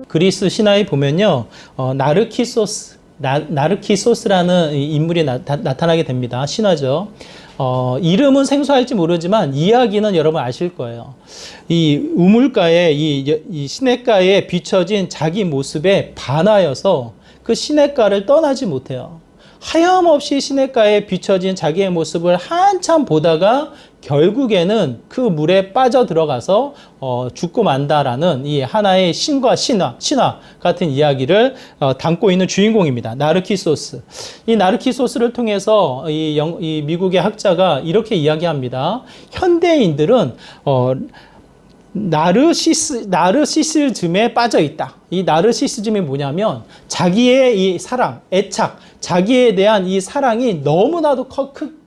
그리스 신화에 보면요, 나르키소스라는 인물이 나타나게 됩니다. 신화죠. 이름은 생소할지 모르지만 이야기는 여러분 아실 거예요. 이 우물가에, 이 시냇가에 비춰진 자기 모습에 반하여서 그 시냇가를 떠나지 못해요. 하염없이 시냇가에 비춰진 자기의 모습을 한참 보다가 결국에는 그 물에 빠져 들어가서 죽고 만다라는 이 하나의 신과 신화 같은 이야기를 담고 있는 주인공입니다. 나르키소스. 이 나르키소스를 통해서 이 미국의 학자가 이렇게 이야기합니다. 현대인들은 나르시시즘에 빠져 있다. 이 나르시시즘이 뭐냐면 자기의 이 사랑, 애착, 자기에 대한 이 사랑이 너무나도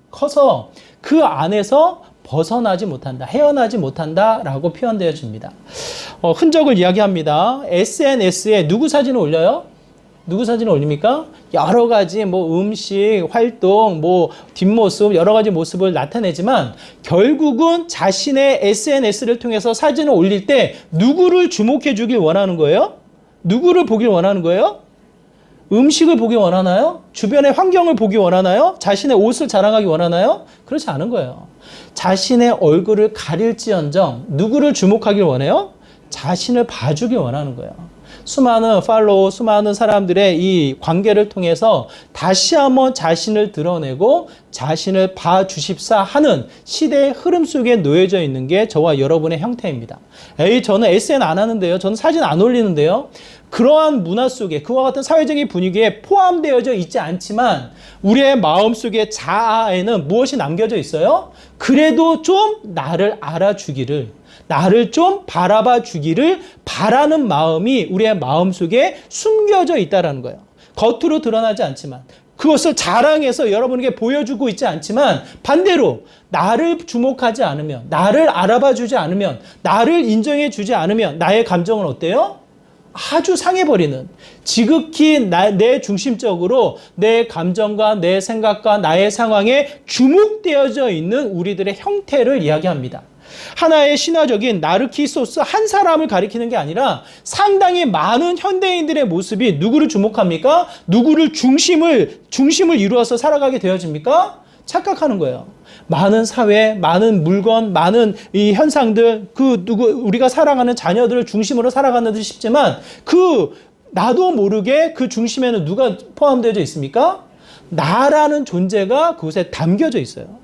커서 그 안에서 벗어나지 못한다, 헤어나지 못한다라고 표현되어집니다. 흔적을 이야기합니다. SNS에 누구 사진을 올려요? 누구 사진을 올립니까? 여러 가지 음식, 활동, 뒷모습, 여러 가지 모습을 나타내지만 결국은 자신의 SNS를 통해서 사진을 올릴 때 누구를 주목해 주길 원하는 거예요? 누구를 보길 원하는 거예요? 음식을 보기 원하나요? 주변의 환경을 보기 원하나요? 자신의 옷을 자랑하기 원하나요? 그렇지 않은 거예요. 자신의 얼굴을 가릴지언정 누구를 주목하길 원해요? 자신을 봐주길 원하는 거예요. 수많은 팔로우, 수많은 사람들의 이 관계를 통해서 다시 한번 자신을 드러내고 자신을 봐주십사 하는 시대의 흐름 속에 놓여져 있는 게 저와 여러분의 형태입니다. 저는 SN 안 하는데요. 저는 사진 안 올리는데요. 그러한 문화 속에, 그와 같은 사회적인 분위기에 포함되어져 있지 않지만 우리의 마음속에 자아에는 무엇이 남겨져 있어요? 그래도 좀 나를 알아주기를, 나를 좀 바라봐 주기를 바라는 마음이 우리의 마음속에 숨겨져 있다는 거예요. 겉으로 드러나지 않지만, 그것을 자랑해서 여러분에게 보여주고 있지 않지만 반대로 나를 주목하지 않으면, 나를 알아봐 주지 않으면, 나를 인정해 주지 않으면 나의 감정은 어때요? 아주 상해버리는, 지극히 내 중심적으로 내 감정과 내 생각과 나의 상황에 주목되어져 있는 우리들의 형태를 이야기합니다. 하나의 신화적인 나르키소스 한 사람을 가리키는 게 아니라 상당히 많은 현대인들의 모습이 누구를 주목합니까? 누구를 중심을 이루어서 살아가게 되어집니까? 착각하는 거예요. 많은 사회, 많은 물건, 많은 이 현상들, 우리가 사랑하는 자녀들을 중심으로 살아가는 싶지만 나도 모르게 그 중심에는 누가 포함되어 있습니까? 나라는 존재가 그곳에 담겨져 있어요.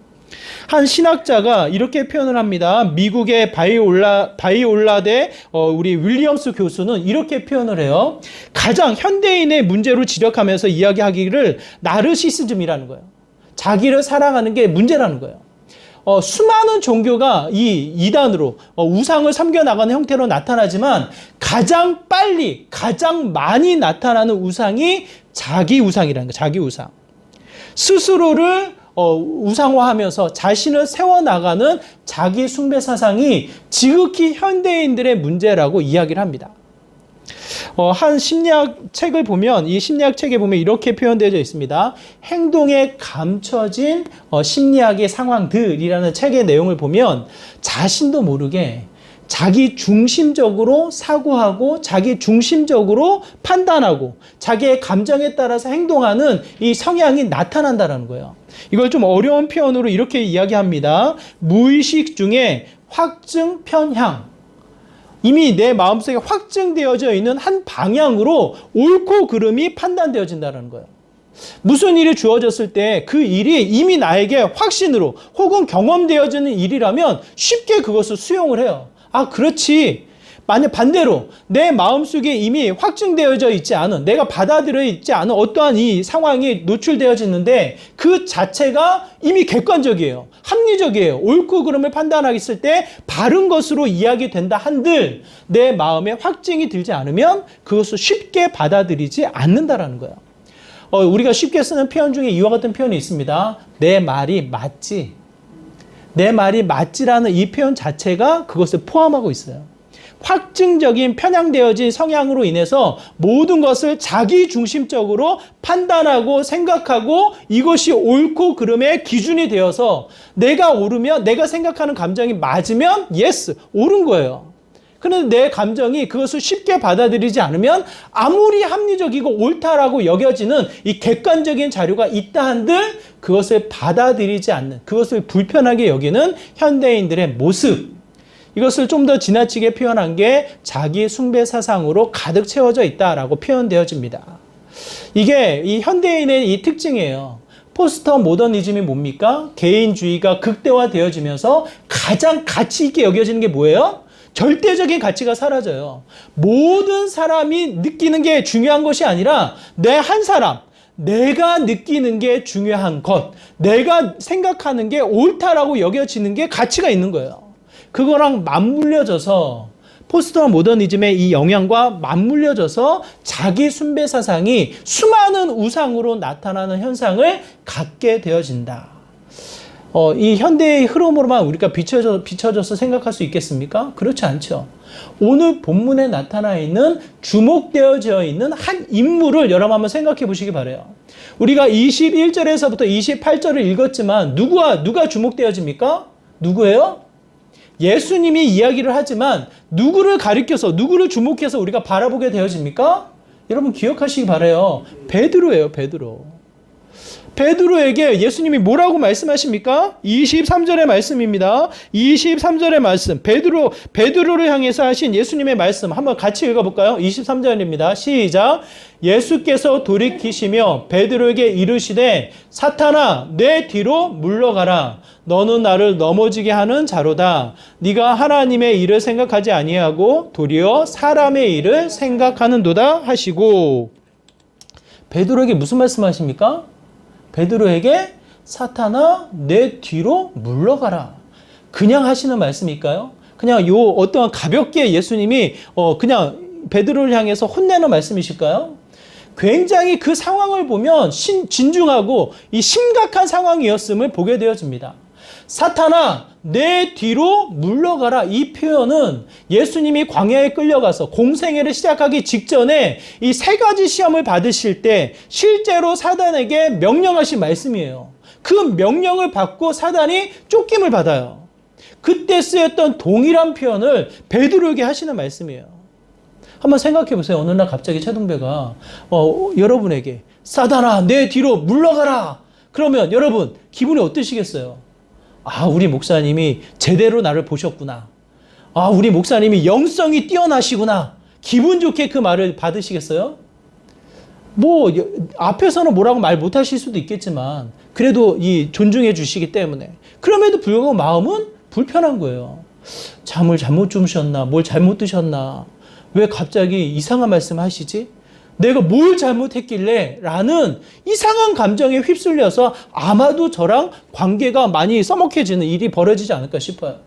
한 신학자가 이렇게 표현을 합니다. 미국의 바이올라대 우리 윌리엄스 교수는 이렇게 표현을 해요. 가장 현대인의 문제로 지적하면서 이야기하기를 나르시시즘이라는 거예요. 자기를 사랑하는 게 문제라는 거예요. 수많은 종교가 이 이단으로 우상을 섬겨나가는 형태로 나타나지만 가장 빨리, 가장 많이 나타나는 우상이 자기 우상이라는 거예요. 자기 우상. 스스로를 우상화하면서 자신을 세워나가는 자기 숭배 사상이 지극히 현대인들의 문제라고 이야기를 합니다. 한 심리학 책을 보면, 이 심리학 책에 보면 이렇게 표현되어 있습니다. 행동에 감춰진 심리학의 상황들이라는 책의 내용을 보면 자신도 모르게 자기 중심적으로 사고하고 자기 중심적으로 판단하고 자기의 감정에 따라서 행동하는 이 성향이 나타난다는 거예요. 이걸 좀 어려운 표현으로 이렇게 이야기합니다. 무의식 중에 확증 편향. 이미 내 마음속에 확증되어져 있는 한 방향으로 옳고 그름이 판단되어진다는 거예요. 무슨 일이 주어졌을 때 그 일이 이미 나에게 확신으로 혹은 경험되어지는 일이라면 쉽게 그것을 수용을 해요. 아, 그렇지. 만약 반대로 내 마음속에 이미 확증되어져 있지 않은, 내가 받아들여 있지 않은 어떠한 이 상황이 노출되어지는데 그 자체가 이미 객관적이에요. 합리적이에요. 옳고 그름을 판단하겠을 때 바른 것으로 이야기된다 한들 내 마음에 확증이 들지 않으면 그것을 쉽게 받아들이지 않는다라는 거예요. 우리가 쉽게 쓰는 표현 중에 이와 같은 표현이 있습니다. 내 말이 맞지. 내 말이 맞지라는 이 표현 자체가 그것을 포함하고 있어요. 확증적인 편향되어진 성향으로 인해서 모든 것을 자기 중심적으로 판단하고 생각하고 이것이 옳고 그름의 기준이 되어서 내가 옳으면, 내가 생각하는 감정이 맞으면 yes, 옳은 거예요. 그런데 내 감정이 그것을 쉽게 받아들이지 않으면 아무리 합리적이고 옳다라고 여겨지는 이 객관적인 자료가 있다 한들 그것을 받아들이지 않는, 그것을 불편하게 여기는 현대인들의 모습. 이것을 좀 더 지나치게 표현한 게 자기 숭배 사상으로 가득 채워져 있다라고 표현되어집니다. 이게 이 현대인의 이 특징이에요. 포스터 모더니즘이 뭡니까? 개인주의가 극대화되어지면서 가장 가치 있게 여겨지는 게 뭐예요? 절대적인 가치가 사라져요. 모든 사람이 느끼는 게 중요한 것이 아니라 내 한 사람, 내가 느끼는 게 중요한 것, 내가 생각하는 게 옳다라고 여겨지는 게 가치가 있는 거예요. 그거랑 맞물려져서 포스트 모더니즘의 이 영향과 맞물려져서 자기 숭배 사상이 수많은 우상으로 나타나는 현상을 갖게 되어진다. 이 현대의 흐름으로만 우리가 비춰져서 생각할 수 있겠습니까? 그렇지 않죠. 오늘 본문에 나타나 있는 주목되어져 있는 한 인물을 여러분 한번 생각해 보시기 바라요. 우리가 21절에서부터 28절을 읽었지만 누가 주목되어집니까? 누구예요? 예수님이 이야기를 하지만 누구를 가리켜서 누구를 주목해서 우리가 바라보게 되어집니까? 여러분 기억하시기 바라요. 베드로예요. 베드로에게 예수님이 뭐라고 말씀하십니까? 23절의 말씀입니다. 23절의 말씀. 베드로를 향해서 하신 예수님의 말씀 한번 같이 읽어볼까요? 23절입니다. 시작. 예수께서 돌이키시며 베드로에게 이르시되 사탄아 내 뒤로 물러가라. 너는 나를 넘어지게 하는 자로다. 네가 하나님의 일을 생각하지 아니하고 도리어 사람의 일을 생각하는도다 하시고. 베드로에게 무슨 말씀하십니까? 베드로에게 사탄아 내 뒤로 물러가라. 그냥 하시는 말씀일까요? 그냥 어떠한 가볍게 예수님이 그냥 베드로를 향해서 혼내는 말씀이실까요? 굉장히 그 상황을 보면 진중하고 이 심각한 상황이었음을 보게 되어집니다. 사탄아 내 뒤로 물러가라. 이 표현은 예수님이 광야에 끌려가서 공생애를 시작하기 직전에 이 세 가지 시험을 받으실 때 실제로 사단에게 명령하신 말씀이에요. 그 명령을 받고 사단이 쫓김을 받아요. 그때 쓰였던 동일한 표현을 베드로에게 하시는 말씀이에요. 한번 생각해 보세요. 어느 날 갑자기 최동배가 여러분에게 사단아 내 뒤로 물러가라. 그러면 여러분 기분이 어떠시겠어요? 아, 우리 목사님이 제대로 나를 보셨구나. 아, 우리 목사님이 영성이 뛰어나시구나. 기분 좋게 그 말을 받으시겠어요? 앞에서는 뭐라고 말 못하실 수도 있겠지만 그래도 존중해 주시기 때문에 그럼에도 불구하고 마음은 불편한 거예요. 잠을 잘못 주무셨나? 뭘 잘못 드셨나? 왜 갑자기 이상한 말씀 하시지? 내가 뭘 잘못했길래? 라는 이상한 감정에 휩쓸려서 아마도 저랑 관계가 많이 써먹혀지는 일이 벌어지지 않을까 싶어요.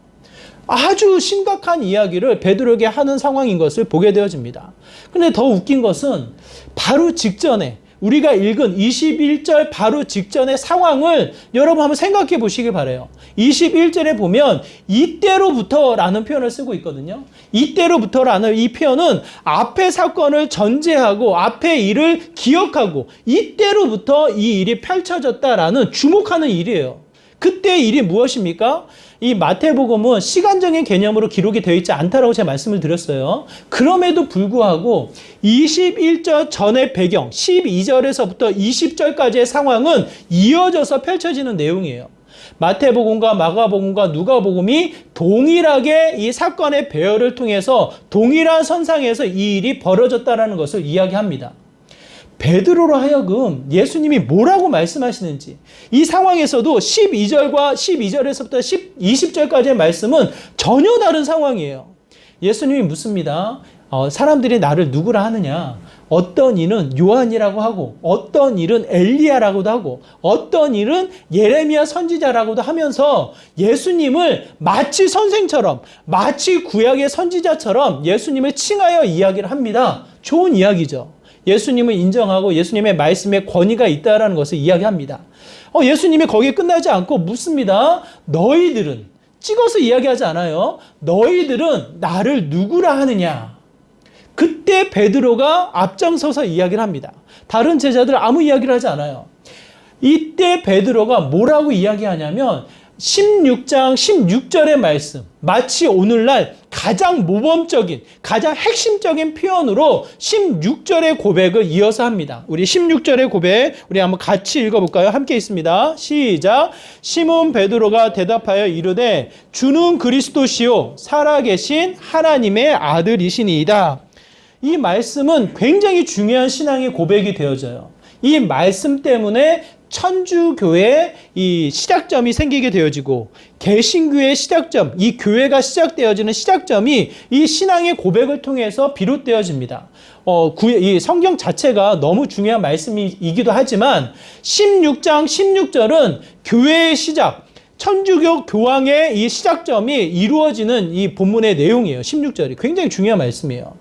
아주 심각한 이야기를 베드로에게 하는 상황인 것을 보게 되어집니다. 근데 더 웃긴 것은 바로 직전에 우리가 읽은 21절 바로 직전의 상황을 여러분 한번 생각해 보시길 바라요. 21절에 보면 이때로부터 라는 표현을 쓰고 있거든요. 이때로부터 라는 이 표현은 앞의 사건을 전제하고 앞의 일을 기억하고 이때로부터 이 일이 펼쳐졌다라는 주목하는 일이에요. 그때의 일이 무엇입니까? 이 마태복음은 시간적인 개념으로 기록이 되어 있지 않다라고 제가 말씀을 드렸어요. 그럼에도 불구하고 21절 전의 배경 12절에서부터 20절까지의 상황은 이어져서 펼쳐지는 내용이에요. 마태복음과 마가복음과 누가복음이 동일하게 이 사건의 배열을 통해서 동일한 선상에서 이 일이 벌어졌다는 것을 이야기합니다. 베드로로 하여금 예수님이 뭐라고 말씀하시는지 이 상황에서도 12절에서부터 20절까지의 말씀은 전혀 다른 상황이에요. 예수님이 묻습니다. 사람들이 나를 누구라 하느냐? 어떤 이는 요한이라고 하고 어떤 일은 엘리야라고도 하고 어떤 일은 예레미야 선지자라고도 하면서 예수님을 마치 선생처럼 마치 구약의 선지자처럼 예수님을 칭하여 이야기를 합니다. 좋은 이야기죠. 예수님을 인정하고 예수님의 말씀에 권위가 있다는 것을 이야기합니다. 예수님이 거기에 끝나지 않고 묻습니다. 너희들은 찍어서 이야기하지 않아요. 너희들은 나를 누구라 하느냐? 그때 베드로가 앞장서서 이야기를 합니다. 다른 제자들은 아무 이야기를 하지 않아요. 이때 베드로가 뭐라고 이야기하냐면 16장 16절의 말씀, 마치 오늘날 가장 모범적인, 가장 핵심적인 표현으로 16절의 고백을 이어서 합니다. 우리 16절의 고백, 우리 한번 같이 읽어볼까요? 함께 있습니다. 시작. 시몬 베드로가 대답하여 이르되 주는 그리스도시요 살아계신 하나님의 아들이시니이다. 이 말씀은 굉장히 중요한 신앙의 고백이 되어져요. 이 말씀 때문에 천주교회의 이 시작점이 생기게 되어지고 개신교의 시작점, 이 교회가 시작되어지는 시작점이 이 신앙의 고백을 통해서 비롯되어집니다. 이 성경 자체가 너무 중요한 말씀이기도 하지만 16장 16절은 교회의 시작, 천주교 교황의 이 시작점이 이루어지는 이 본문의 내용이에요. 16절이 굉장히 중요한 말씀이에요.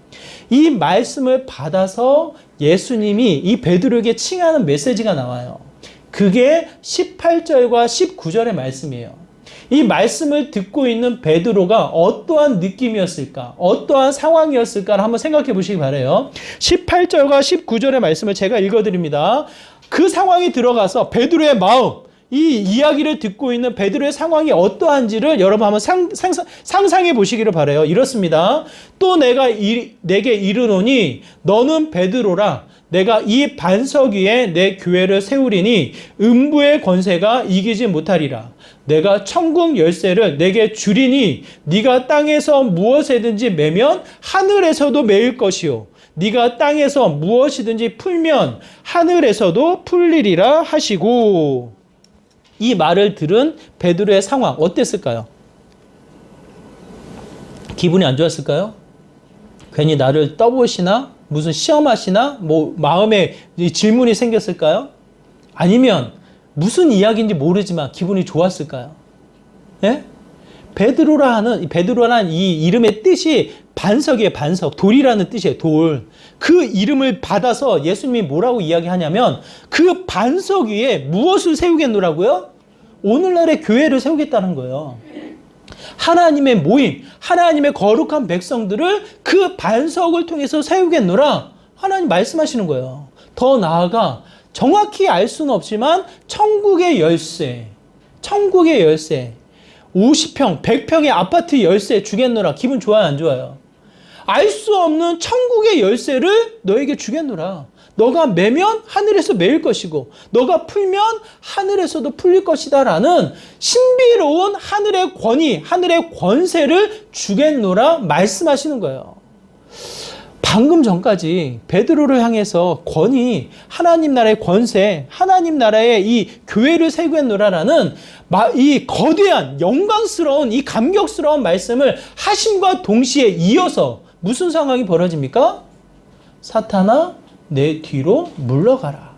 이 말씀을 받아서 예수님이 이 베드로에게 칭하는 메시지가 나와요. 그게 18절과 19절의 말씀이에요. 이 말씀을 듣고 있는 베드로가 어떠한 느낌이었을까? 어떠한 상황이었을까를 한번 생각해 보시기 바라요. 18절과 19절의 말씀을 제가 읽어드립니다. 그 상황이 들어가서 베드로의 마음, 이 이야기를 듣고 있는 베드로의 상황이 어떠한지를 여러분 한번 상상해 보시기를 바라요. 이렇습니다. 또 내게 이르노니 너는 베드로라. 내가 이 반석 위에 내 교회를 세우리니 음부의 권세가 이기지 못하리라. 내가 천국 열쇠를 내게 주리니 네가 땅에서 무엇이든지 매면 하늘에서도 매일 것이요 네가 땅에서 무엇이든지 풀면 하늘에서도 풀리리라 하시고. 이 말을 들은 베드로의 상황 어땠을까요? 기분이 안 좋았을까요? 괜히 나를 떠보시나? 무슨 시험하시나? 뭐 마음에 질문이 생겼을까요? 아니면 무슨 이야기인지 모르지만 기분이 좋았을까요? 예? 베드로라는 이 이름의 뜻이 반석이에요. 반석. 돌이라는 뜻이에요. 돌. 그 이름을 받아서 예수님이 뭐라고 이야기하냐면 그 반석 위에 무엇을 세우겠노라고요? 오늘날의 교회를 세우겠다는 거예요. 하나님의 모임, 하나님의 거룩한 백성들을 그 반석을 통해서 세우겠노라. 하나님 말씀하시는 거예요. 더 나아가 정확히 알 수는 없지만 천국의 열쇠, 50평, 100평의 아파트 열쇠 주겠노라. 기분 좋아요, 안 좋아요? 알 수 없는 천국의 열쇠를 너에게 주겠노라. 너가 매면 하늘에서 매일 것이고 너가 풀면 하늘에서도 풀릴 것이다 라는 신비로운 하늘의 권위, 하늘의 권세를 주겠노라 말씀하시는 거예요. 방금 전까지 베드로를 향해서 권위, 하나님 나라의 권세, 하나님 나라의 이 교회를 세우겠노라라는 이 거대한 영광스러운 이 감격스러운 말씀을 하심과 동시에 이어서 무슨 상황이 벌어집니까? 사탄아 내 뒤로 물러가라.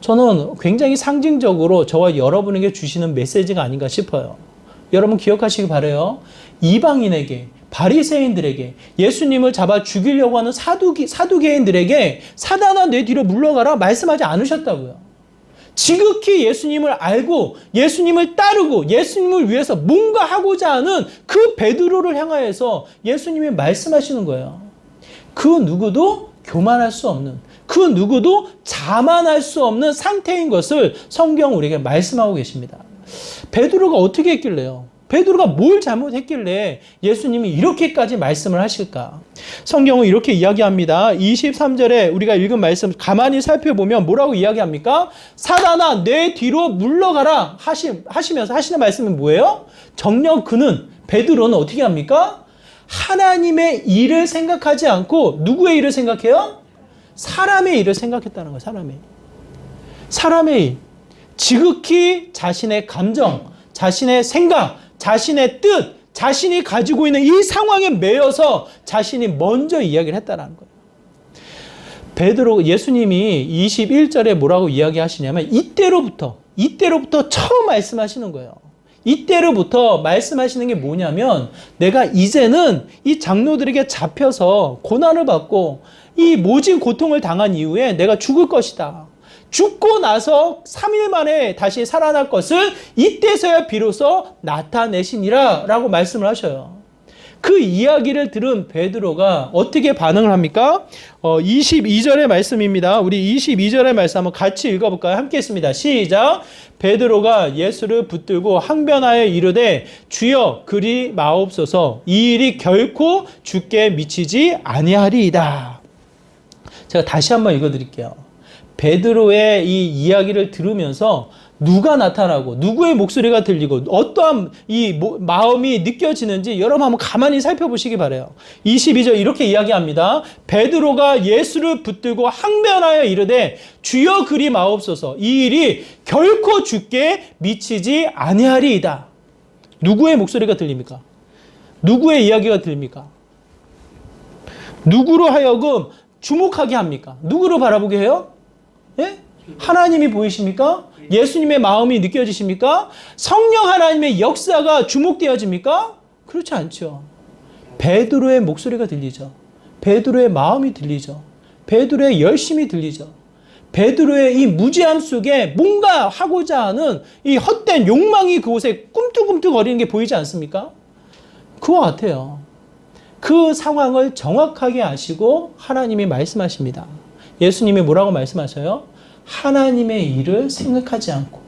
저는 굉장히 상징적으로 저와 여러분에게 주시는 메시지가 아닌가 싶어요. 여러분 기억하시기 바라요. 이방인에게, 바리새인들에게, 예수님을 잡아 죽이려고 하는 사두개인들에게 사단아 내 뒤로 물러가라 말씀하지 않으셨다고요. 지극히 예수님을 알고 예수님을 따르고 예수님을 위해서 뭔가 하고자 하는 그 베드로를 향하여서 예수님이 말씀하시는 거예요. 그 누구도 교만할 수 없는, 그 누구도 자만할 수 없는 상태인 것을 성경 우리에게 말씀하고 계십니다. 베드로가 어떻게 했길래요? 베드로가 뭘 잘못했길래 예수님이 이렇게까지 말씀을 하실까? 성경은 이렇게 이야기합니다. 23절에 우리가 읽은 말씀 가만히 살펴보면 뭐라고 이야기합니까? 사단아 내 뒤로 물러가라 하시면서 하시는 말씀이 뭐예요? 정녕 그는, 베드로는 어떻게 합니까? 하나님의 일을 생각하지 않고 누구의 일을 생각해요? 사람의 일을 생각했다는 거예요. 사람의 일. 지극히 자신의 감정, 자신의 생각, 자신의 뜻, 자신이 가지고 있는 이 상황에 매여서 자신이 먼저 이야기를 했다는 거예요. 예수님이 21절에 뭐라고 이야기하시냐면 이때로부터 처음 말씀하시는 거예요. 이때로부터 말씀하시는 게 뭐냐면 내가 이제는 이 장로들에게 잡혀서 고난을 받고 이 모진 고통을 당한 이후에 내가 죽을 것이다. 죽고 나서 3일 만에 다시 살아날 것을 이때서야 비로소 나타내시니라 라고 말씀을 하셔요. 그 이야기를 들은 베드로가 어떻게 반응을 합니까? 22절의 말씀입니다. 우리 22절의 말씀 한번 같이 읽어볼까요? 함께 했습니다. 시작. 베드로가 예수를 붙들고 항변하여 이르되 주여 그리 마옵소서 이 일이 결코 주께 미치지 아니하리이다. 제가 다시 한번 읽어드릴게요. 베드로의 이 이야기를 들으면서 누가 나타나고 누구의 목소리가 들리고 어떠한 이 마음이 느껴지는지 여러분 한번 가만히 살펴보시기 바라요. 22절 이렇게 이야기합니다. 베드로가 예수를 붙들고 항변하여 이르되 주여 그리 마옵소서 이 일이 결코 주께 미치지 아니하리이다. 누구의 목소리가 들립니까? 누구의 이야기가 들립니까? 누구로 하여금 주목하게 합니까? 누구로 바라보게 해요? 예? 하나님이 보이십니까? 예수님의 마음이 느껴지십니까? 성령 하나님의 역사가 주목되어집니까? 그렇지 않죠. 베드로의 목소리가 들리죠. 베드로의 마음이 들리죠. 베드로의 열심이 들리죠. 베드로의 이 무지함 속에 뭔가 하고자 하는 이 헛된 욕망이 그곳에 꿈틀꿈틀거리는 게 보이지 않습니까? 그와 같아요. 그 상황을 정확하게 아시고 하나님이 말씀하십니다. 예수님이 뭐라고 말씀하셔요? 하나님의 일을 생각하지 않고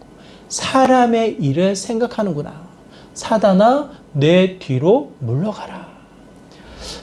사람의 일을 생각하는구나. 사단아, 내 뒤로 물러가라.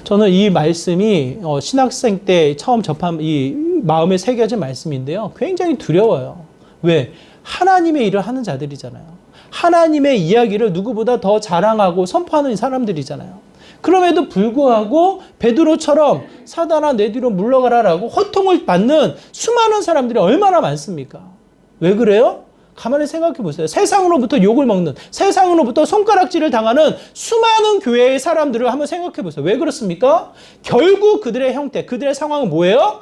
저는 이 말씀이 신학생 때 처음 접한 이 마음에 새겨진 말씀인데요. 굉장히 두려워요. 왜? 하나님의 일을 하는 자들이잖아요. 하나님의 이야기를 누구보다 더 자랑하고 선포하는 사람들이잖아요. 그럼에도 불구하고 베드로처럼 사단아 내 뒤로 물러가라라고 호통을 받는 수많은 사람들이 얼마나 많습니까? 왜 그래요? 가만히 생각해 보세요. 세상으로부터 욕을 먹는, 세상으로부터 손가락질을 당하는 수많은 교회의 사람들을 한번 생각해 보세요. 왜 그렇습니까? 결국 그들의 형태, 그들의 상황은 뭐예요?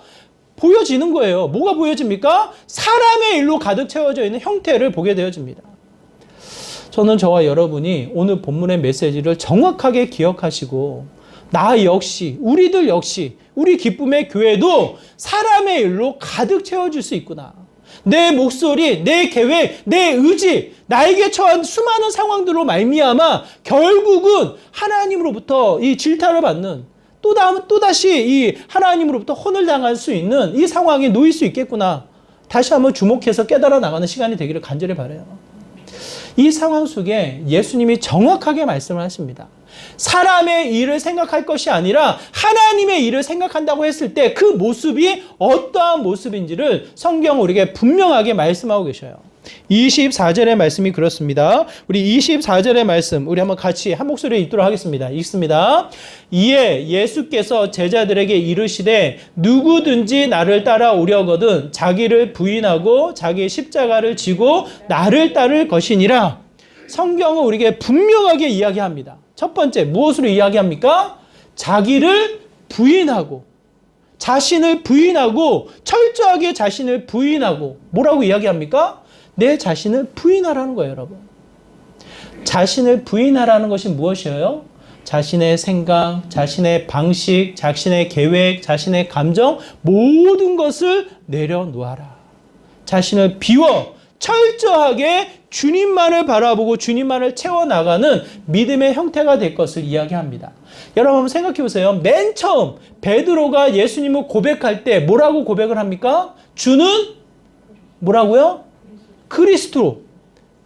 보여지는 거예요. 뭐가 보여집니까? 사람의 일로 가득 채워져 있는 형태를 보게 되어집니다. 저는 저와 여러분이 오늘 본문의 메시지를 정확하게 기억하시고 나 역시, 우리들 역시, 우리 기쁨의 교회도 사람의 일로 가득 채워질 수 있구나. 내 목소리, 내 계획, 내 의지, 나에게 처한 수많은 상황들로 말미암아 결국은 하나님으로부터 이 질타를 받는 또다시 이 하나님으로부터 혼을 당할 수 있는 이 상황에 놓일 수 있겠구나. 다시 한번 주목해서 깨달아 나가는 시간이 되기를 간절히 바라요. 이 상황 속에 예수님이 정확하게 말씀을 하십니다. 사람의 일을 생각할 것이 아니라 하나님의 일을 생각한다고 했을 때 그 모습이 어떠한 모습인지를 성경은 우리에게 분명하게 말씀하고 계셔요. 24절의 말씀이 그렇습니다. 우리 24절의 말씀 우리 한번 같이 한 목소리에 읽도록 하겠습니다. 읽습니다. 이에 예수께서 제자들에게 이르시되 누구든지 나를 따라오려거든 자기를 부인하고 자기 십자가를 지고 나를 따를 것이니라. 성경은 우리에게 분명하게 이야기합니다. 첫 번째 무엇으로 이야기합니까? 자기를 부인하고 자신을 부인하고 철저하게 자신을 부인하고 뭐라고 이야기합니까? 내 자신을 부인하라는 거예요, 여러분. 자신을 부인하라는 것이 무엇이에요? 자신의 생각, 자신의 방식, 자신의 계획, 자신의 감정 모든 것을 내려놓아라. 자신을 비워 철저하게 주님만을 바라보고 주님만을 채워나가는 믿음의 형태가 될 것을 이야기합니다. 여러분 한번 생각해 보세요. 맨 처음 베드로가 예수님을 고백할 때 뭐라고 고백을 합니까? 주는 뭐라고요? 그리스도.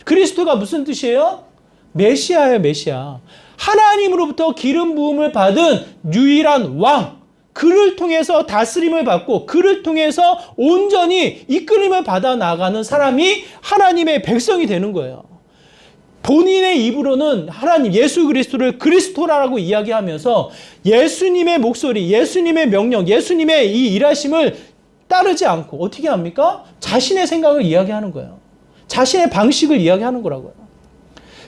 그리스도가 무슨 뜻이에요? 메시아예요, 메시아. 하나님으로부터 기름 부음을 받은 유일한 왕. 그를 통해서 다스림을 받고 그를 통해서 온전히 이끌림을 받아 나가는 사람이 하나님의 백성이 되는 거예요. 본인의 입으로는 하나님 예수 그리스도를 그리스도라고 이야기하면서 예수님의 목소리, 예수님의 명령, 예수님의 이 일하심을 따르지 않고 어떻게 합니까? 자신의 생각을 이야기하는 거예요. 자신의 방식을 이야기하는 거라고요.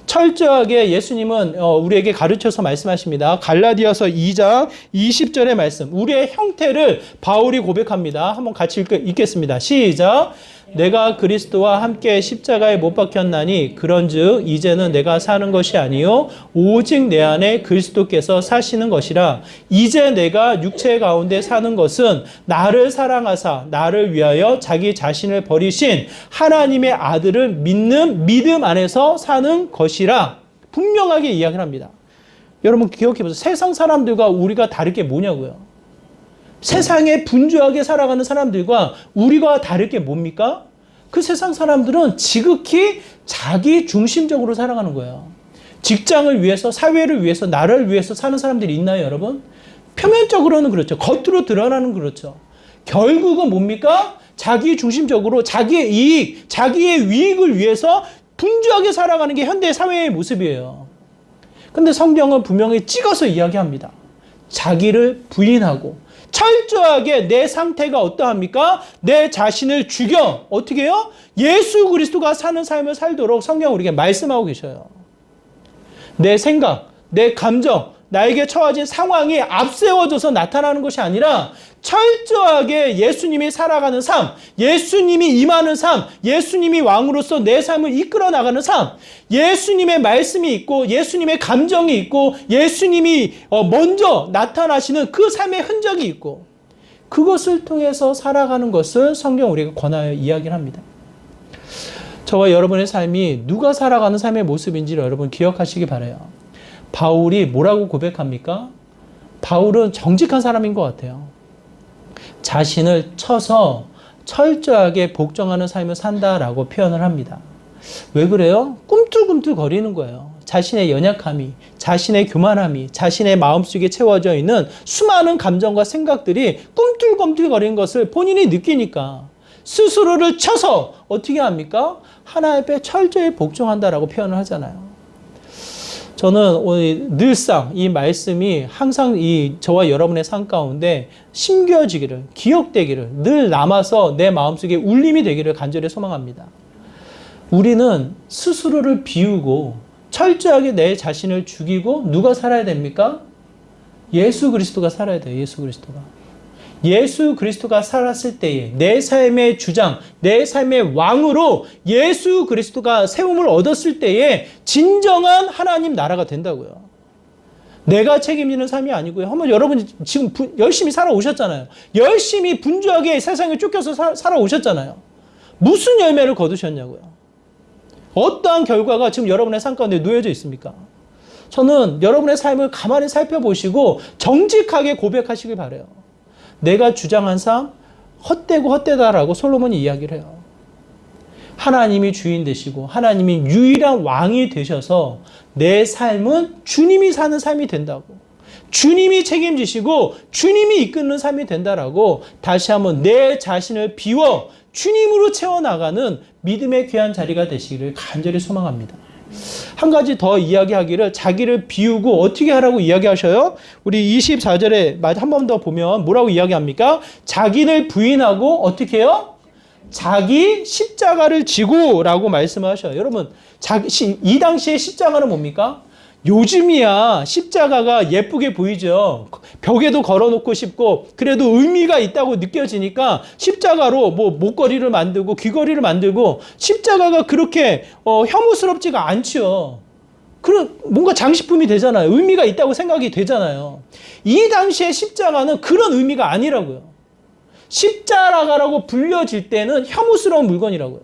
철저하게 예수님은 우리에게 가르쳐서 말씀하십니다. 갈라디아서 2장 20절의 말씀. 우리의 형태를 바울이 고백합니다. 한번 같이 읽겠습니다. 시작. 내가 그리스도와 함께 십자가에 못 박혔나니 그런즉 이제는 내가 사는 것이 아니요 오직 내 안에 그리스도께서 사시는 것이라. 이제 내가 육체 가운데 사는 것은 나를 사랑하사 나를 위하여 자기 자신을 버리신 하나님의 아들을 믿는 믿음 안에서 사는 것이라. 분명하게 이야기를 합니다. 여러분 기억해 보세요. 세상 사람들과 우리가 다를 게 뭐냐고요. 세상에 분주하게 살아가는 사람들과 우리가 다를 게 뭡니까? 그 세상 사람들은 지극히 자기 중심적으로 살아가는 거예요. 직장을 위해서, 사회를 위해서, 나라를 위해서 사는 사람들이 있나요, 여러분? 표면적으로는 그렇죠. 겉으로 드러나는 그렇죠. 결국은 뭡니까? 자기 중심적으로 자기의 이익, 자기의 위익을 위해서 분주하게 살아가는 게 현대 사회의 모습이에요. 근데 성경은 분명히 찍어서 이야기합니다. 자기를 부인하고 철저하게 내 상태가 어떠합니까? 내 자신을 죽여. 어떻게 해요? 예수 그리스도가 사는 삶을 살도록 성경 우리에게 말씀하고 계셔요. 내 생각, 내 감정, 나에게 처해진 상황이 앞세워져서 나타나는 것이 아니라 철저하게 예수님이 살아가는 삶, 예수님이 임하는 삶, 예수님이 왕으로서 내 삶을 이끌어 나가는 삶, 예수님의 말씀이 있고 예수님의 감정이 있고 예수님이 먼저 나타나시는 그 삶의 흔적이 있고 그것을 통해서 살아가는 것을 성경 우리가 권하여 이야기를 합니다. 저와 여러분의 삶이 누가 살아가는 삶의 모습인지를 여러분 기억하시기 바라요. 바울이 뭐라고 고백합니까? 바울은 정직한 사람인 것 같아요. 자신을 쳐서 철저하게 복종하는 삶을 산다라고 표현을 합니다. 왜 그래요? 꿈틀꿈틀 거리는 거예요. 자신의 연약함이, 자신의 교만함이, 자신의 마음속에 채워져 있는 수많은 감정과 생각들이 꿈틀꿈틀 거리는 것을 본인이 느끼니까 스스로를 쳐서 어떻게 합니까? 하나님 앞에 철저히 복종한다라고 표현을 하잖아요. 저는 늘상 이 말씀이 항상 저와 여러분의 삶 가운데 심겨지기를, 기억되기를, 늘 남아서 내 마음속에 울림이 되기를 간절히 소망합니다. 우리는 스스로를 비우고 철저하게 내 자신을 죽이고 누가 살아야 됩니까? 예수 그리스도가 살아야 돼요. 예수 그리스도가. 예수 그리스도가 살았을 때에 내 삶의 주장, 내 삶의 왕으로 예수 그리스도가 세움을 얻었을 때에 진정한 하나님 나라가 된다고요. 내가 책임지는 삶이 아니고요. 한번 여러분 지금 열심히 살아오셨잖아요. 열심히 분주하게 세상에 쫓겨서 살아오셨잖아요. 무슨 열매를 거두셨냐고요. 어떠한 결과가 지금 여러분의 삶 가운데 놓여져 있습니까? 저는 여러분의 삶을 가만히 살펴보시고 정직하게 고백하시길 바라요. 내가 주장한 삶 헛되고 헛되다라고 솔로몬이 이야기를 해요. 하나님이 주인 되시고 하나님이 유일한 왕이 되셔서 내 삶은 주님이 사는 삶이 된다고, 주님이 책임지시고 주님이 이끄는 삶이 된다라고 다시 한번 내 자신을 비워 주님으로 채워나가는 믿음의 귀한 자리가 되시기를 간절히 소망합니다. 한 가지 더 이야기하기를 자기를 비우고 어떻게 하라고 이야기하셔요? 우리 24절에 한 번 더 보면 뭐라고 이야기합니까? 자기를 부인하고 어떻게 해요? 자기 십자가를 지고 라고 말씀하셔요. 여러분, 이 당시에 십자가는 뭡니까? 요즘이야 십자가가 예쁘게 보이죠. 벽에도 걸어놓고 싶고 그래도 의미가 있다고 느껴지니까 십자가로 뭐 목걸이를 만들고 귀걸이를 만들고 십자가가 그렇게 혐오스럽지가 않죠. 뭔가 장식품이 되잖아요. 의미가 있다고 생각이 되잖아요. 이 당시에 십자가는 그런 의미가 아니라고요. 십자가라고 불려질 때는 혐오스러운 물건이라고요.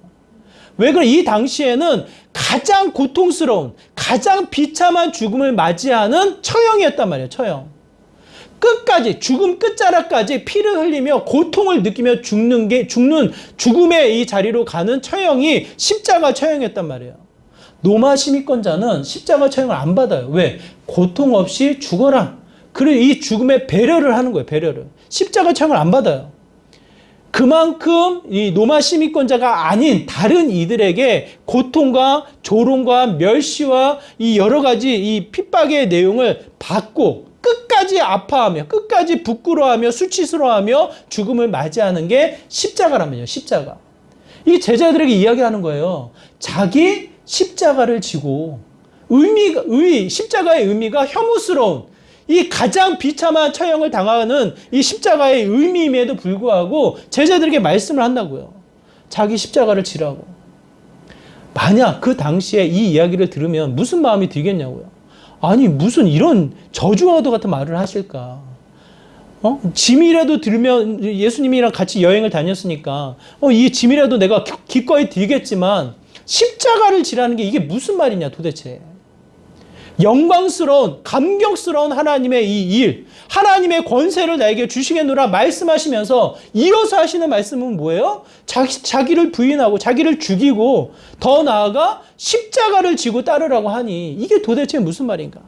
왜 그래? 이 당시에는 가장 고통스러운, 가장 비참한 죽음을 맞이하는 처형이었단 말이에요. 처형. 끝까지, 죽음 끝자락까지 피를 흘리며 고통을 느끼며 죽는 죽음의 이 자리로 가는 처형이 십자가 처형이었단 말이에요. 로마 시민권자는 십자가 처형을 안 받아요. 왜? 고통 없이 죽어라. 그리고 이 죽음에 배려를 하는 거예요. 배려를. 십자가 처형을 안 받아요. 그만큼 이 로마 시민권자가 아닌 다른 이들에게 고통과 조롱과 멸시와 이 여러 가지 이 핍박의 내용을 받고 끝까지 아파하며 끝까지 부끄러워하며 수치스러워하며 죽음을 맞이하는 게 십자가라면요. 십자가. 이 제자들에게 이야기하는 거예요. 자기 십자가를 지고 십자가의 의미가 혐오스러운 이 가장 비참한 처형을 당하는 이 십자가의 의미임에도 불구하고 제자들에게 말씀을 한다고요. 자기 십자가를 지라고. 만약 그 당시에 이 이야기를 들으면 무슨 마음이 들겠냐고요. 아니 무슨 이런 저주와도 같은 말을 하실까. 짐이라도 들면 예수님이랑 같이 여행을 다녔으니까 이 짐이라도 내가 기꺼이 들겠지만 십자가를 지라는 게 이게 무슨 말이냐 도대체. 영광스러운, 감격스러운 하나님의 이 일, 하나님의 권세를 나에게 주시겠노라 말씀하시면서 이어서 하시는 말씀은 뭐예요? 자기를 부인하고 자기를 죽이고 더 나아가 십자가를 지고 따르라고 하니 이게 도대체 무슨 말인가?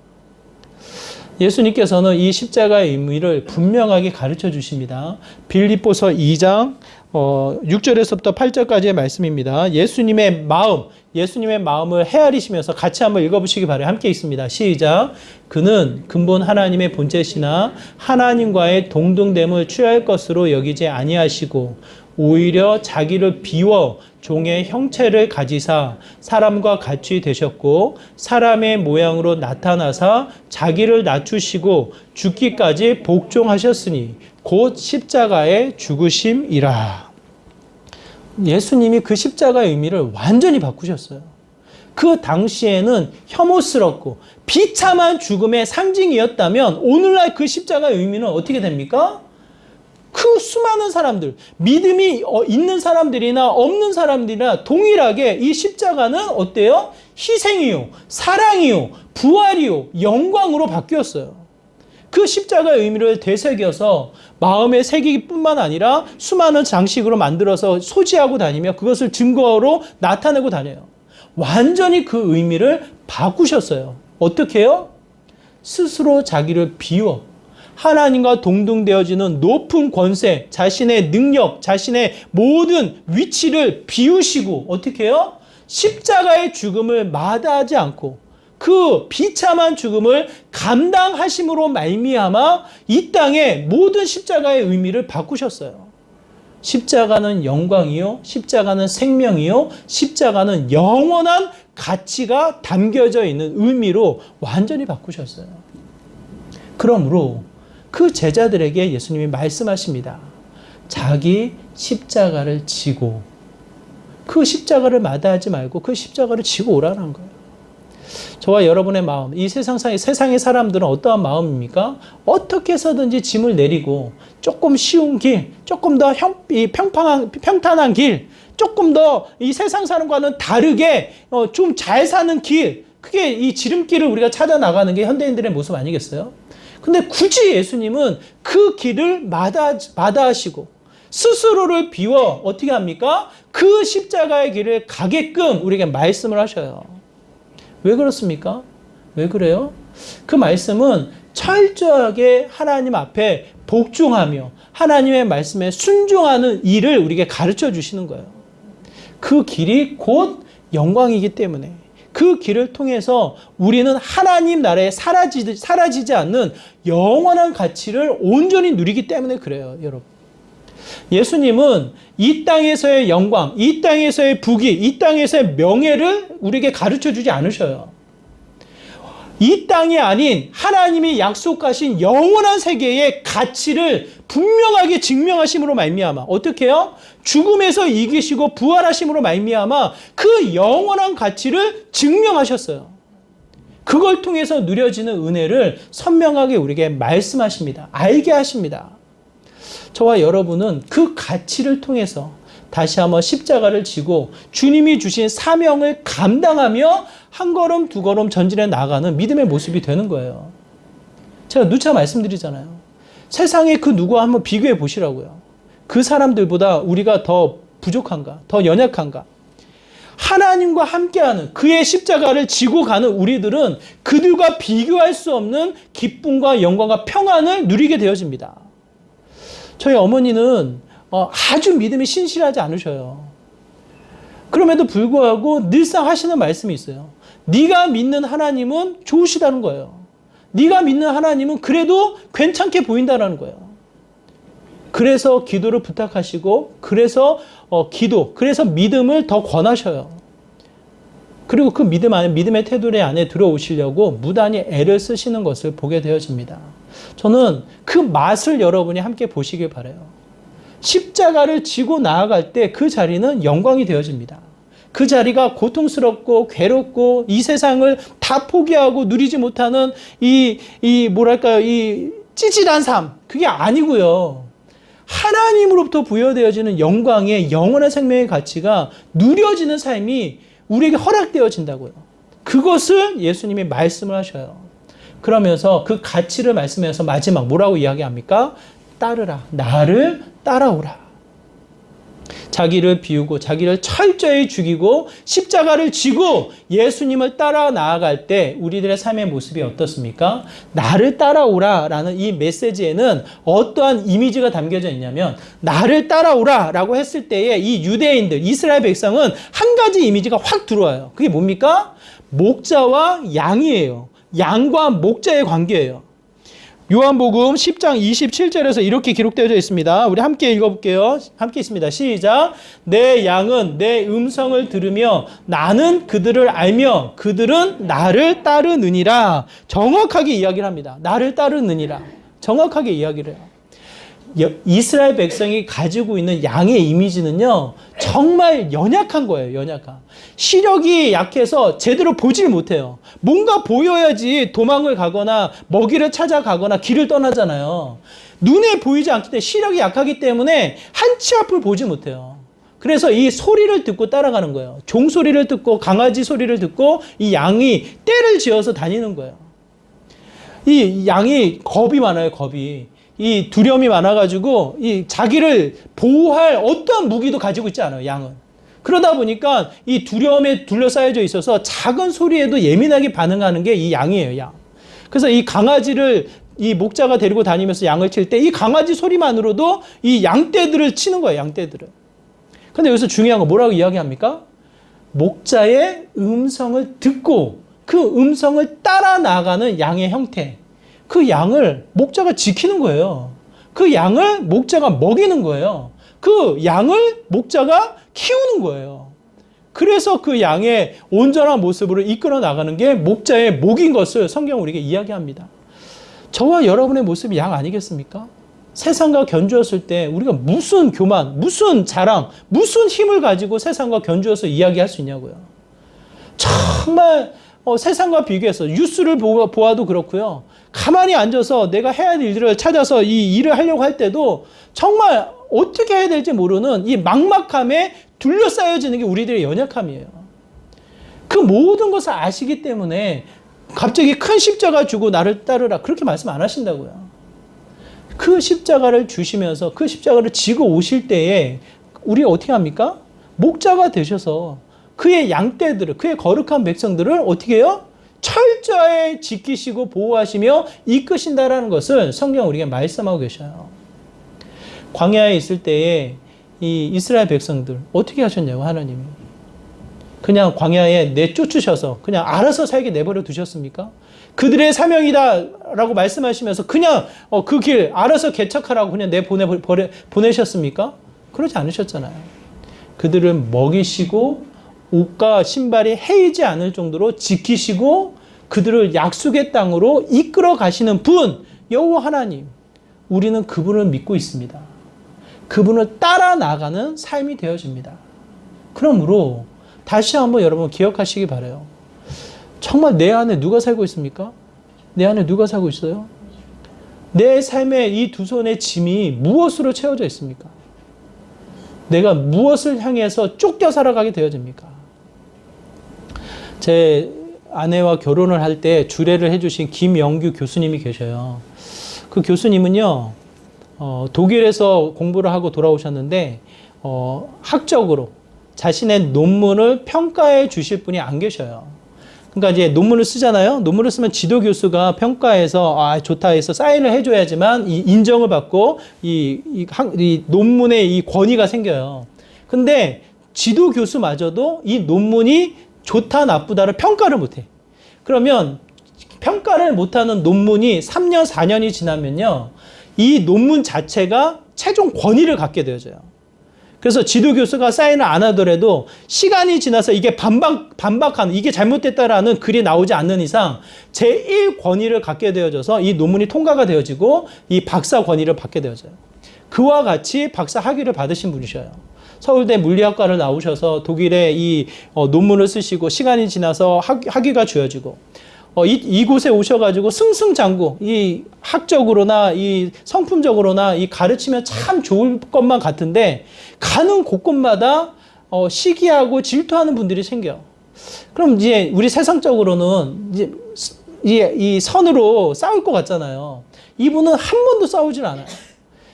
예수님께서는 이 십자가의 의미를 분명하게 가르쳐 주십니다. 빌립보서 2장 6절에서부터 8절까지의 말씀입니다. 예수님의 마음을 헤아리시면서 같이 한번 읽어보시기 바라요. 함께 있습니다. 시작. 그는 근본 하나님의 본체시나 하나님과의 동등됨을 취할 것으로 여기지 아니하시고 오히려 자기를 비워 종의 형체를 가지사 사람과 같이 되셨고 사람의 모양으로 나타나사 자기를 낮추시고 죽기까지 복종하셨으니 곧 십자가의 죽으심이라. 예수님이 그 십자가의 의미를 완전히 바꾸셨어요. 그 당시에는 혐오스럽고 비참한 죽음의 상징이었다면 오늘날 그 십자가의 의미는 어떻게 됩니까? 그 수많은 사람들, 믿음이 있는 사람들이나 없는 사람들이나 동일하게 이 십자가는 어때요? 희생이요, 사랑이요, 부활이요, 영광으로 바뀌었어요. 그 십자가의 의미를 되새겨서 마음에 새기기뿐만 아니라 수많은 장식으로 만들어서 소지하고 다니며 그것을 증거로 나타내고 다녀요. 완전히 그 의미를 바꾸셨어요. 어떻게 해요? 스스로 자기를 비워 하나님과 동등되어지는 높은 권세, 자신의 능력, 자신의 모든 위치를 비우시고 어떻게 해요? 십자가의 죽음을 마다하지 않고 그 비참한 죽음을 감당하심으로 말미암아 이 땅의 모든 십자가의 의미를 바꾸셨어요. 십자가는 영광이요, 십자가는 생명이요, 십자가는 영원한 가치가 담겨져 있는 의미로 완전히 바꾸셨어요. 그러므로 그 제자들에게 예수님이 말씀하십니다. 자기 십자가를 지고 그 십자가를 마다하지 말고 그 십자가를 지고 오라는 거예요. 저와 여러분의 마음, 이 세상의 사람들은 어떠한 마음입니까? 어떻게 해서든지 짐을 내리고 조금 쉬운 길, 조금 더 평탄한 길, 조금 더 이 세상 사람과는 다르게 좀 잘 사는 길, 그게 이 지름길을 우리가 찾아 나가는 게 현대인들의 모습 아니겠어요? 근데 굳이 예수님은 그 길을 마다하시고 스스로를 비워 어떻게 합니까? 그 십자가의 길을 가게끔 우리에게 말씀을 하셔요. 왜 그렇습니까? 왜 그래요? 그 말씀은 철저하게 하나님 앞에 복종하며 하나님의 말씀에 순종하는 일을 우리에게 가르쳐 주시는 거예요. 그 길이 곧 영광이기 때문에 그 길을 통해서 우리는 하나님 나라에 사라지지 않는 영원한 가치를 온전히 누리기 때문에 그래요, 여러분. 예수님은 이 땅에서의 영광, 이 땅에서의 부귀, 이 땅에서의 명예를 우리에게 가르쳐 주지 않으셔요. 이 땅이 아닌 하나님이 약속하신 영원한 세계의 가치를 분명하게 증명하심으로 말미암아 어떻게 해요? 죽음에서 이기시고 부활하심으로 말미암아 그 영원한 가치를 증명하셨어요. 그걸 통해서 누려지는 은혜를 선명하게 우리에게 말씀하십니다. 알게 하십니다. 저와 여러분은 그 가치를 통해서 다시 한번 십자가를 지고 주님이 주신 사명을 감당하며 한 걸음 두 걸음 전진해 나가는 믿음의 모습이 되는 거예요. 제가 누차 말씀드리잖아요. 세상에 그 누구와 한번 비교해 보시라고요. 그 사람들보다 우리가 더 부족한가? 더 연약한가? 하나님과 함께하는 그의 십자가를 지고 가는 우리들은 그들과 비교할 수 없는 기쁨과 영광과 평안을 누리게 되어집니다. 저희 어머니는 아주 믿음이 신실하지 않으셔요. 그럼에도 불구하고 늘상 하시는 말씀이 있어요. 네가 믿는 하나님은 좋으시다는 거예요. 네가 믿는 하나님은 그래도 괜찮게 보인다는 거예요. 그래서 기도를 부탁하시고 그래서 그래서 믿음을 더 권하셔요. 그리고 그 믿음의 테두리 안에 들어오시려고 무단히 애를 쓰시는 것을 보게 되어집니다. 저는 그 맛을 여러분이 함께 보시길 바라요. 십자가를 지고 나아갈 때 그 자리는 영광이 되어집니다. 그 자리가 고통스럽고 괴롭고 이 세상을 다 포기하고 누리지 못하는 이 찌질한 삶, 그게 아니고요. 하나님으로부터 부여되어지는 영광의 영원한 생명의 가치가 누려지는 삶이 우리에게 허락되어진다고요. 그것을 예수님이 말씀을 하셔요. 그러면서 그 가치를 말씀해서 마지막 뭐라고 이야기합니까? 따르라. 나를 따라오라. 자기를 비우고 자기를 철저히 죽이고 십자가를 지고 예수님을 따라 나아갈 때 우리들의 삶의 모습이 어떻습니까? 나를 따라오라 라는 이 메시지에는 어떠한 이미지가 담겨져 있냐면 나를 따라오라 라고 했을 때에 이 유대인들, 이스라엘 백성은 한 가지 이미지가 확 들어와요. 그게 뭡니까? 목자와 양이에요. 양과 목자의 관계예요. 요한복음 10장 27절에서 이렇게 기록되어 있습니다. 우리 함께 읽어볼게요. 함께 있습니다. 시작. 내 양은 내 음성을 들으며 나는 그들을 알며 그들은 나를 따르느니라. 정확하게 이야기를 합니다. 나를 따르느니라. 정확하게 이야기를 해요. 이스라엘 백성이 가지고 있는 양의 이미지는요, 정말 연약한 거예요, 연약한. 시력이 약해서 제대로 보질 못해요. 뭔가 보여야지 도망을 가거나 먹이를 찾아가거나 길을 떠나잖아요. 눈에 보이지 않기 때문에 시력이 약하기 때문에 한 치 앞을 보지 못해요. 그래서 이 소리를 듣고 따라가는 거예요. 종소리를 듣고 강아지 소리를 듣고 이 양이 떼를 지어서 다니는 거예요. 이 양이 겁이 많아요, 겁이. 이 두려움이 많아가지고 이 자기를 보호할 어떠한 무기도 가지고 있지 않아요, 양은. 그러다 보니까 이 두려움에 둘러싸여져 있어서 작은 소리에도 예민하게 반응하는 게 이 양이에요, 양. 그래서 이 강아지를 이 목자가 데리고 다니면서 양을 칠 때 이 강아지 소리만으로도 이 양떼들을 치는 거예요, 양떼들을. 근데 여기서 중요한 건 뭐라고 이야기합니까? 목자의 음성을 듣고 그 음성을 따라 나가는 양의 형태. 그 양을 목자가 지키는 거예요. 그 양을 목자가 먹이는 거예요. 그 양을 목자가 키우는 거예요. 그래서 그 양의 온전한 모습으로 이끌어 나가는 게 목자의 목인 것을 성경은 우리에게 이야기합니다. 저와 여러분의 모습이 양 아니겠습니까? 세상과 견주었을 때 우리가 무슨 교만, 무슨 자랑, 무슨 힘을 가지고 세상과 견주어서 이야기할 수 있냐고요. 정말 세상과 비교해서 뉴스를 보아도 그렇고요. 가만히 앉아서 내가 해야 할 일들을 찾아서 이 일을 하려고 할 때도 정말 어떻게 해야 될지 모르는 이 막막함에 둘러싸여지는 게 우리들의 연약함이에요. 그 모든 것을 아시기 때문에 갑자기 큰 십자가 주고 나를 따르라 그렇게 말씀 안 하신다고요. 그 십자가를 주시면서 그 십자가를 지고 오실 때에 우리가 어떻게 합니까? 목자가 되셔서 그의 양떼들을, 그의 거룩한 백성들을 어떻게 해요? 철저히 지키시고 보호하시며 이끄신다라는 것을 성경 우리에게 말씀하고 계셔요. 광야에 있을 때에 이 이스라엘 백성들 어떻게 하셨냐고 하나님이. 그냥 광야에 내쫓으셔서 그냥 알아서 살게 내버려 두셨습니까? 그들의 사명이다라고 말씀하시면서 그냥 그 길 알아서 개척하라고 그냥 보내셨습니까? 그러지 않으셨잖아요. 그들을 먹이시고 옷과 신발이 해이지 않을 정도로 지키시고 그들을 약속의 땅으로 이끌어 가시는 분, 여호와 하나님. 우리는 그분을 믿고 있습니다. 그분을 따라 나가는 삶이 되어집니다. 그러므로 다시 한번 여러분 기억하시기 바라요. 정말 내 안에 누가 살고 있습니까? 내 안에 누가 살고 있어요? 내 삶의 이 두 손의 짐이 무엇으로 채워져 있습니까? 내가 무엇을 향해서 쫓겨 살아가게 되어집니까? 제 아내와 결혼을 할 때 주례를 해주신 김영규 교수님이 계셔요. 그 교수님은요, 독일에서 공부를 하고 돌아오셨는데, 학적으로 자신의 논문을 평가해 주실 분이 안 계셔요. 그러니까 이제 논문을 쓰잖아요. 논문을 쓰면 지도 교수가 평가해서 좋다 해서 사인을 해줘야지만 이 인정을 받고 이 논문에 이 권위가 생겨요. 근데 지도 교수마저도 이 논문이 좋다 나쁘다를 평가를 못해. 그러면 평가를 못하는 논문이 3년 4년이 지나면요, 이 논문 자체가 최종 권위를 갖게 되어져요. 그래서 지도 교수가 사인을 안 하더라도 시간이 지나서 이게 반박하는, 이게 잘못됐다라는 글이 나오지 않는 이상 제1 권위를 갖게 되어져서 이 논문이 통과가 되어지고 이 박사 권위를 받게 되어져요. 그와 같이 박사 학위를 받으신 분이셔요. 서울대 물리학과를 나오셔서 독일에 이 논문을 쓰시고 시간이 지나서 학위가 주어지고 이곳에 오셔가지고 승승장구, 이 학적으로나 이 성품적으로나 이 가르치면 참 좋을 것만 같은데 가는 곳곳마다 시기하고 질투하는 분들이 생겨요. 그럼 이제 우리 세상적으로는 이제 이 선으로 싸울 것 같잖아요. 이분은 한 번도 싸우질 않아요.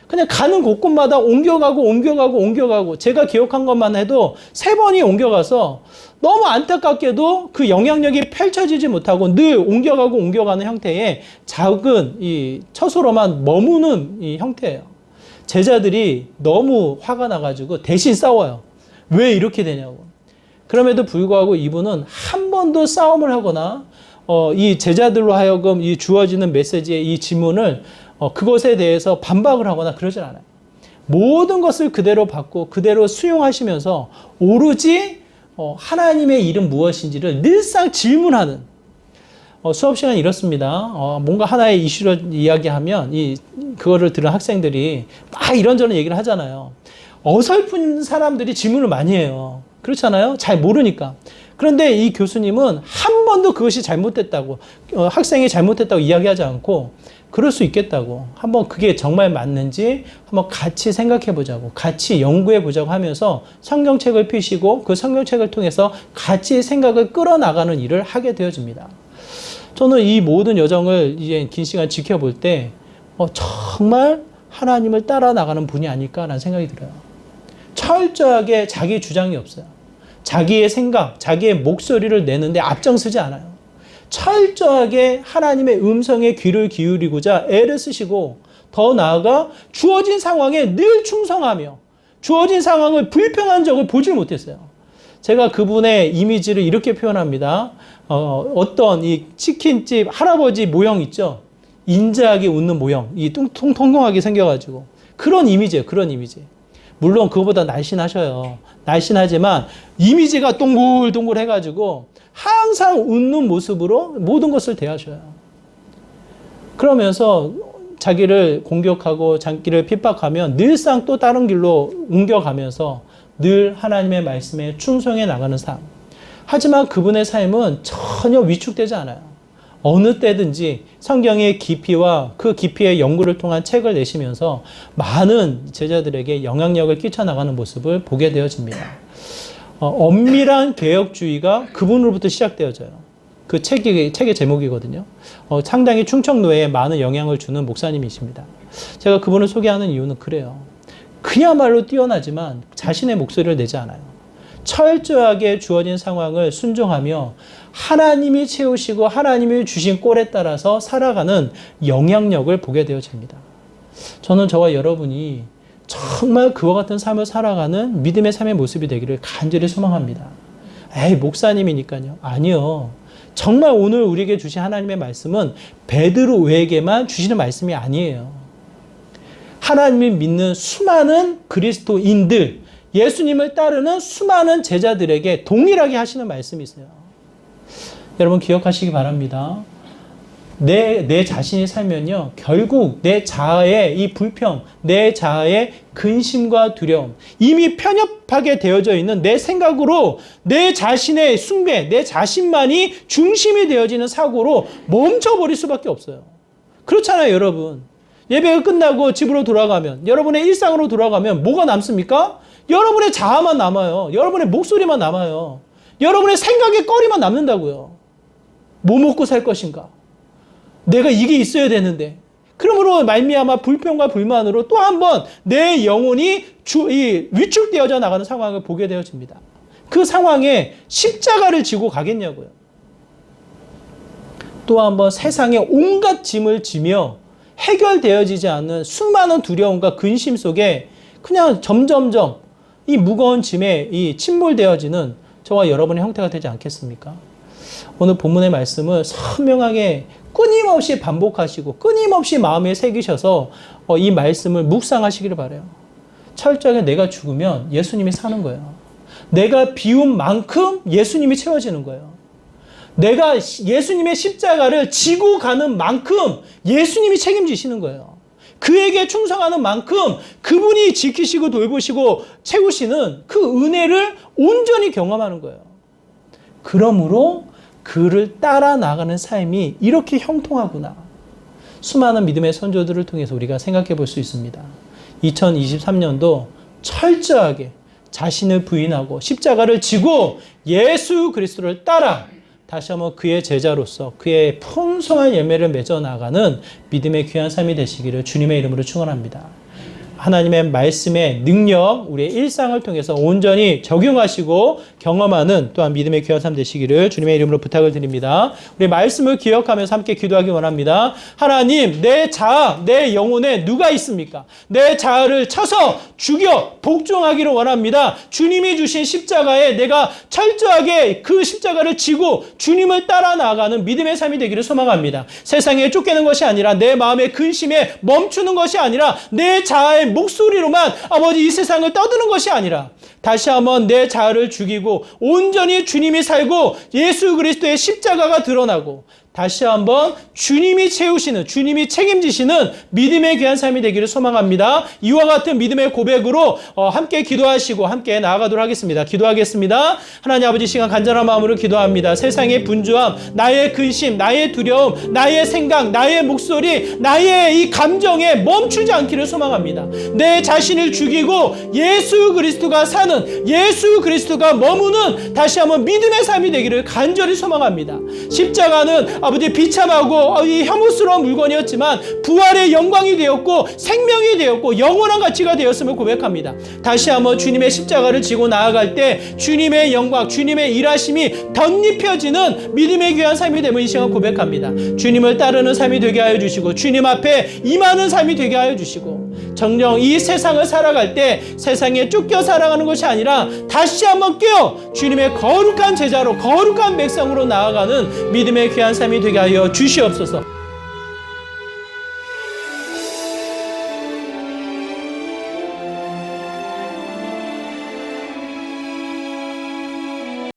그냥 가는 곳곳마다 옮겨가고 제가 기억한 것만 해도 3번이 옮겨가서 너무 안타깝게도 그 영향력이 펼쳐지지 못하고 늘 옮겨가는 형태의 작은 이 처소로만 머무는 이 형태예요. 제자들이 너무 화가 나가지고 대신 싸워요. 왜 이렇게 되냐고. 그럼에도 불구하고 이분은 한 번도 싸움을 하거나 이 제자들로 하여금 이 주어지는 메시지의 이 지문을 그것에 대해서 반박을 하거나 그러진 않아요. 모든 것을 그대로 받고 그대로 수용하시면서 오로지 하나님의 일은 무엇인지를 늘상 질문하는 수업 시간이 이렇습니다. 뭔가 하나의 이슈를 이야기하면 그거를 들은 학생들이 막 이런저런 얘기를 하잖아요. 어설픈 사람들이 질문을 많이 해요. 그렇잖아요. 잘 모르니까. 그런데 이 교수님은 한 번도 그것이 잘못됐다고 학생이 잘못됐다고 이야기하지 않고 그럴 수 있겠다고 한번 그게 정말 맞는지 한번 같이 생각해 보자고 같이 연구해 보자고 하면서 성경책을 펴시고 그 성경책을 통해서 같이 생각을 끌어나가는 일을 하게 되어집니다. 저는 이 모든 여정을 이제 긴 시간 지켜볼 때 정말 하나님을 따라 나가는 분이 아닐까라는 생각이 들어요. 철저하게 자기 주장이 없어요. 자기의 생각, 자기의 목소리를 내는데 앞장서지 않아요. 철저하게 하나님의 음성에 귀를 기울이고자 애를 쓰시고 더 나아가 주어진 상황에 늘 충성하며 주어진 상황을 불평한 적을 보질 못했어요. 제가 그분의 이미지를 이렇게 표현합니다. 어떤 이 치킨집 할아버지 모형 있죠? 인자하게 웃는 모형, 이 통통하게 생겨가지고 그런 이미지예요. 그런 이미지. 물론 그거보다 날씬하셔요. 날씬하지만 이미지가 동글동글 해가지고 항상 웃는 모습으로 모든 것을 대하셔요. 그러면서 자기를 공격하고 자기를 핍박하면 늘상 또 다른 길로 옮겨가면서 늘 하나님의 말씀에 충성해 나가는 삶. 하지만 그분의 삶은 전혀 위축되지 않아요. 어느 때든지 성경의 깊이와 그 깊이의 연구를 통한 책을 내시면서 많은 제자들에게 영향력을 끼쳐나가는 모습을 보게 되어집니다. 엄밀한 개혁주의가 그분으로부터 시작되어져요. 그 책의 제목이거든요. 상당히 충청도에 많은 영향을 주는 목사님이십니다. 제가 그분을 소개하는 이유는 그래요. 그야말로 뛰어나지만 자신의 목소리를 내지 않아요. 철저하게 주어진 상황을 순종하며 하나님이 채우시고 하나님이 주신 꼴에 따라서 살아가는 영향력을 보게 되어집니다. 저는 저와 여러분이 정말 그와 같은 삶을 살아가는 믿음의 삶의 모습이 되기를 간절히 소망합니다. 에이, 목사님이니까요. 아니요. 정말 오늘 우리에게 주신 하나님의 말씀은 베드로에게만 주시는 말씀이 아니에요. 하나님을 믿는 수많은 그리스도인들, 예수님을 따르는 수많은 제자들에게 동일하게 하시는 말씀이세요. 여러분 기억하시기 바랍니다. 내 자신이 살면요, 결국 내 자아의 이 불평, 내 자아의 근심과 두려움, 이미 편협하게 되어져 있는 내 생각으로 내 자신의 숭배, 내 자신만이 중심이 되어지는 사고로 멈춰버릴 수밖에 없어요. 그렇잖아요, 여러분. 예배가 끝나고 집으로 돌아가면, 여러분의 일상으로 돌아가면 뭐가 남습니까? 여러분의 자아만 남아요. 여러분의 목소리만 남아요. 여러분의 생각의 거리만 남는다고요. 뭐 먹고 살 것인가? 내가 이게 있어야 되는데. 그러므로 말미암아 불평과 불만으로 또 한 번 내 영혼이 위축되어져 나가는 상황을 보게 되어집니다. 그 상황에 십자가를 지고 가겠냐고요. 또 한 번 세상에 온갖 짐을 지며 해결되어지지 않는 수많은 두려움과 근심 속에 그냥 점점점 이 무거운 짐에 이 침몰되어지는 저와 여러분의 형태가 되지 않겠습니까? 오늘 본문의 말씀을 선명하게 끊임없이 반복하시고 끊임없이 마음에 새기셔서 이 말씀을 묵상하시기를 바라요. 철저하게 내가 죽으면 예수님이 사는 거예요. 내가 비운 만큼 예수님이 채워지는 거예요. 내가 예수님의 십자가를 지고 가는 만큼 예수님이 책임지시는 거예요. 그에게 충성하는 만큼 그분이 지키시고 돌보시고 채우시는 그 은혜를 온전히 경험하는 거예요. 그러므로 그를 따라 나가는 삶이 이렇게 형통하구나. 수많은 믿음의 선조들을 통해서 우리가 생각해 볼 수 있습니다. 2023년도 철저하게 자신을 부인하고 십자가를 지고 예수 그리스도를 따라 다시 한번 그의 제자로서 그의 풍성한 열매를 맺어 나가는 믿음의 귀한 삶이 되시기를 주님의 이름으로 축원합니다. 하나님의 말씀의 능력, 우리의 일상을 통해서 온전히 적용하시고 경험하는 또한 믿음의 귀한 삶 되시기를 주님의 이름으로 부탁을 드립니다. 우리 말씀을 기억하면서 함께 기도하기 원합니다. 하나님, 내 자아, 내 영혼에 누가 있습니까? 내 자아를 쳐서 죽여 복종하기를 원합니다. 주님이 주신 십자가에 내가 철저하게 그 십자가를 지고 주님을 따라 나아가는 믿음의 삶이 되기를 소망합니다. 세상에 쫓기는 것이 아니라 내 마음의 근심에 멈추는 것이 아니라 내 자아의 목소리로만 아버지 이 세상을 떠드는 것이 아니라 다시 한번 내 자아를 죽이고 온전히 주님이 살고 예수 그리스도의 십자가가 드러나고 다시 한번 주님이 채우시는, 주님이 책임지시는 믿음의 귀한 삶이 되기를 소망합니다. 이와 같은 믿음의 고백으로 함께 기도하시고 함께 나아가도록 하겠습니다. 기도하겠습니다. 하나님 아버지, 시간 간절한 마음으로 기도합니다. 세상의 분주함, 나의 근심, 나의 두려움, 나의 생각, 나의 목소리, 나의 이 감정에 멈추지 않기를 소망합니다. 내 자신을 죽이고 예수 그리스도가 사는, 예수 그리스도가 머무는 다시 한번 믿음의 삶이 되기를 간절히 소망합니다. 십자가는 아버지 비참하고 이 혐오스러운 물건이었지만 부활의 영광이 되었고 생명이 되었고 영원한 가치가 되었음을 고백합니다. 다시 한번 주님의 십자가를 지고 나아갈 때 주님의 영광, 주님의 일하심이 덧입혀지는 믿음의 귀한 삶이 됨을 이 시간 고백합니다. 주님을 따르는 삶이 되게 하여 주시고 주님 앞에 임하는 삶이 되게 하여 주시고 정녕 이 세상을 살아갈 때 세상에 쫓겨 살아가는 것이 아니라 다시 한번 깨어 주님의 거룩한 제자로 거룩한 백성으로 나아가는 믿음의 귀한 삶이 되게 하여 주시옵소서.